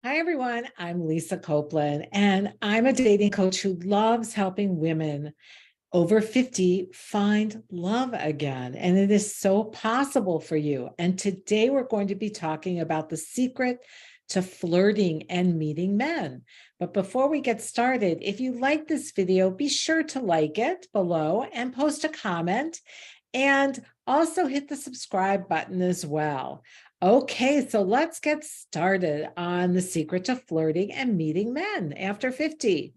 Hi, everyone. I'm Lisa Copeland, and I'm a dating coach who loves helping women over 50 find love again. And it is so possible for you. And today we're going to be talking about the secret to flirting and meeting men. But before we get started, if you like this video, be sure to like it below and post a comment. And also hit the subscribe button as well. Okay, so let's get started on the secret to flirting and meeting men after 50.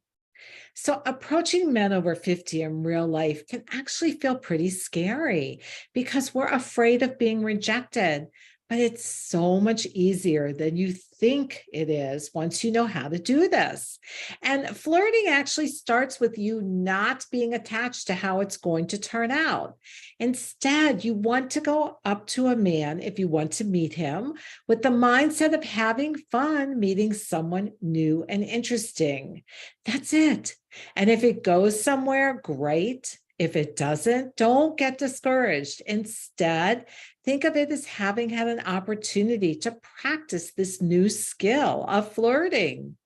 So, approaching men over 50 in real life can actually feel pretty scary because we're afraid of being rejected. But it's so much easier than you think it is once you know how to do this. And flirting actually starts with you not being attached to how it's going to turn out. Instead, you want to go up to a man if you want to meet him with the mindset of having fun meeting someone new and interesting. That's it. And if it goes somewhere, great. If it doesn't, don't get discouraged. Instead, think of it as having had an opportunity to practice this new skill of flirting.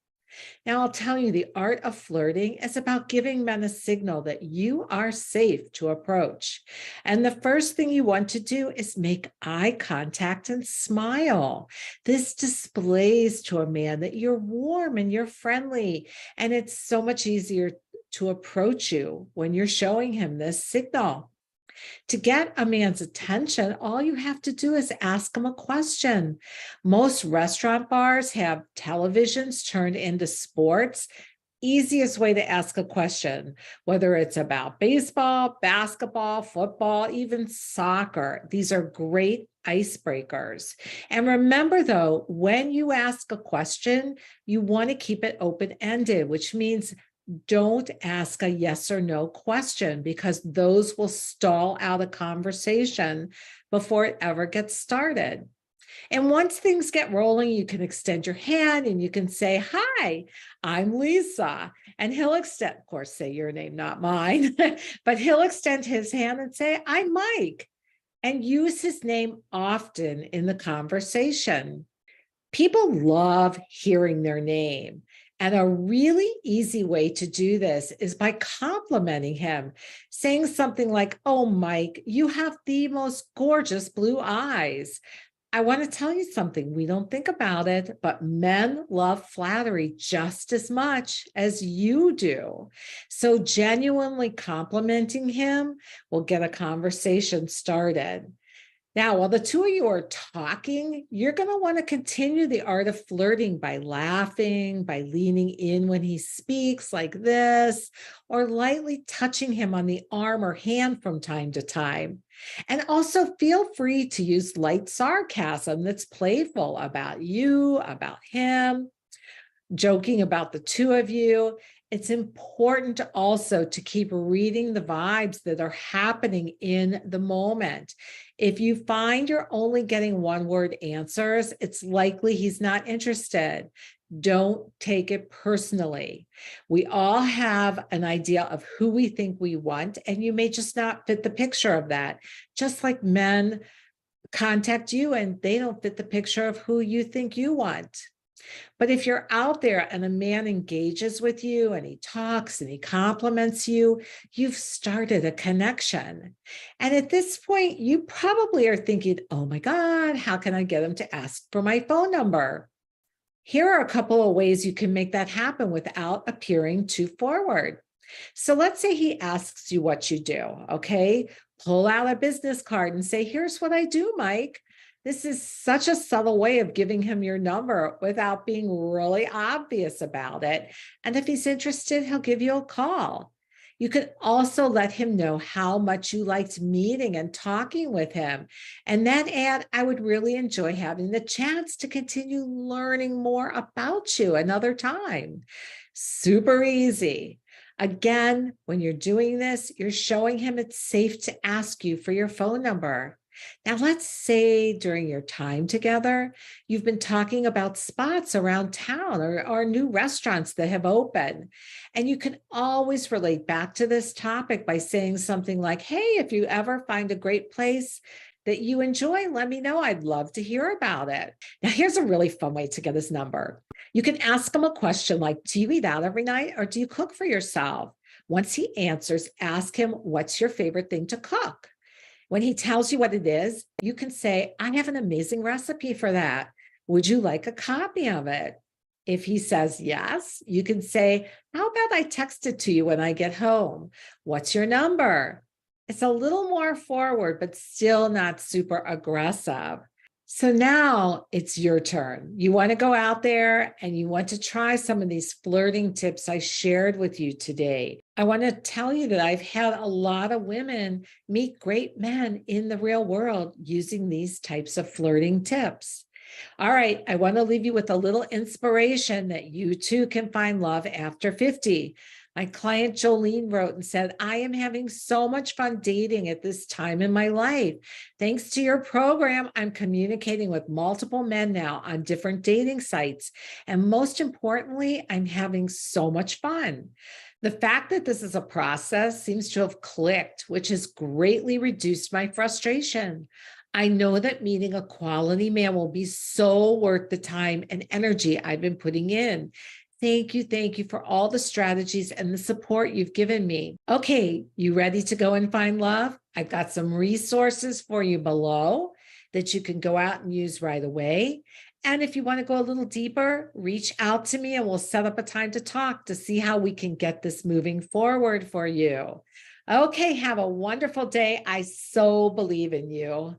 Now, I'll tell you, the art of flirting is about giving men a signal that you are safe to approach. And the first thing you want to do is make eye contact and smile. This displays to a man that you're warm and you're friendly, and it's so much easier to approach you when you're showing him this signal. To get a man's attention, all you have to do is ask him a question. Most restaurant bars have televisions turned into sports. Easiest way to ask a question, whether it's about baseball, basketball, football, even soccer. These are great icebreakers. And remember, though, when you ask a question, you want to keep it open-ended, which means don't ask a yes or no question because those will stall out a conversation before it ever gets started. And once things get rolling, you can extend your hand and you can say, "Hi, I'm Lisa." And he'll extend, of course, say your name, not mine, but he'll extend his hand and say, "I'm Mike," and use his name often in the conversation. People love hearing their name. And a really easy way to do this is by complimenting him, saying something like, "Oh, Mike, you have the most gorgeous blue eyes." I want to tell you something. We don't think about it, but men love flattery just as much as you do. So, genuinely complimenting him will get a conversation started. Now, while the two of you are talking, you're going to want to continue the art of flirting by laughing, by leaning in when he speaks like this, or lightly touching him on the arm or hand from time to time. And also feel free to use light sarcasm that's playful about you, about him, joking about the two of you. It's important also to keep reading the vibes that are happening in the moment. If you find you're only getting one-word answers, it's likely he's not interested. Don't take it personally. We all have an idea of who we think we want, and you may just not fit the picture of that. Just like men contact you and they don't fit the picture of who you think you want. But if you're out there and a man engages with you and he talks and he compliments you, you've started a connection. And at this point, you probably are thinking, "Oh my God, how can I get him to ask for my phone number?" Here are a couple of ways you can make that happen without appearing too forward. So let's say he asks you what you do, okay? Pull out a business card and say, "Here's what I do, Mike." This is such a subtle way of giving him your number without being really obvious about it. And if he's interested, he'll give you a call. You can also let him know how much you liked meeting and talking with him. And then add, "I would really enjoy having the chance to continue learning more about you another time." Super easy. Again, when you're doing this, you're showing him it's safe to ask you for your phone number. Now, let's say during your time together, you've been talking about spots around town or new restaurants that have opened. And you can always relate back to this topic by saying something like, "Hey, if you ever find a great place that you enjoy, let me know. I'd love to hear about it. Now, here's a really fun way to get his number. You can ask him a question like, do you eat out every night or do you cook for yourself? Once he answers, ask him, what's your favorite thing to cook? When he tells you what it is, you can say, I have an amazing recipe for that. Would you like a copy of it? If he says yes, you can say, how about I text it to you when I get home? What's your number? It's a little more forward, but still not super aggressive. So now it's your turn. You want to go out there and you want to try some of these flirting tips I shared with you today. I want to tell you that I've had a lot of women meet great men in the real world using these types of flirting tips. All right, I want to leave you with a little inspiration that you too can find love after 50. My client Jolene wrote and said, I am having so much fun dating at this time in my life. Thanks to your program, I'm communicating with multiple men now on different dating sites. And most importantly, I'm having so much fun. The fact that this is a process seems to have clicked, which has greatly reduced my frustration. I know that meeting a quality man will be so worth the time and energy I've been putting in. Thank you for all the strategies and the support you've given me. Okay, you ready to go and find love? I've got some resources for you below that you can go out and use right away. And if you want to go a little deeper, reach out to me and we'll set up a time to talk to see how we can get this moving forward for you. Okay, have a wonderful day. I so believe in you.